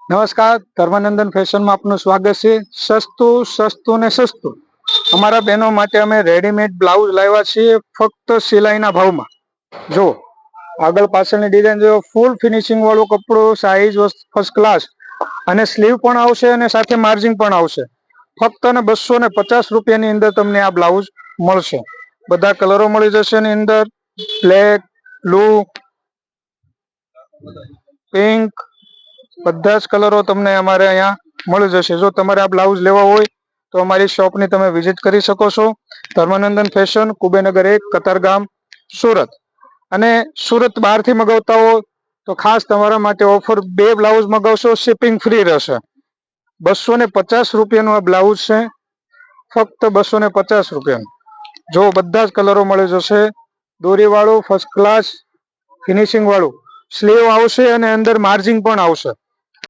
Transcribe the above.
નમસ્કાર, ધર્માનંદન ફેશનમાં આપનું સ્વાગત છે। સસ્તું ને સસ્તું અમારા બહેનો માટે અમે રેડીમેડ બ્લાઉઝ લાવ્યા છીએ ફક્ત સિલાઈના ભાવમાં। જો આગળ પાછળની ડિઝાઇન જો ફૂલ ફિનિશિંગ વાળું કપડું, સાઈઝ ફર્સ્ટ ક્લાસ અને સ્લીવ પણ આવશે અને સાથે માર્જિંગ પણ આવશે। ફક્ત ને 250 રૂપિયાની અંદર તમને આ બ્લાઉઝ મળશે। બધા કલરો મળી જશે એની અંદર, બ્લેક, બ્લુ, પિંક, બધા જ કલરો તમને અમારે અહીંયા મળી જશે। જો તમારે આ બ્લાઉઝ લેવા હોય તો અમારી શોપની તમે વિઝિટ કરી શકો છો। ધર્માનંદન ફેશન, કુબેરનગર 1, કતારગામ, સુરત। અને સુરત બહારથી મગાવતા હો તો ખાસ તમારા માટે ઓફર, 2 બ્લાઉઝ મગાવશો શિપિંગ ફ્રી રહેશે। 250 રૂપિયાનું આ બ્લાઉઝ છે, ફક્ત 250 રૂપિયાનું। જો બધા જ કલરો મળી જશે, દોરીવાળું ફર્સ્ટ ક્લાસ ફિનિશિંગ વાળું, સ્લીવ આવશે અને અંદર માર્જિંગ પણ આવશે।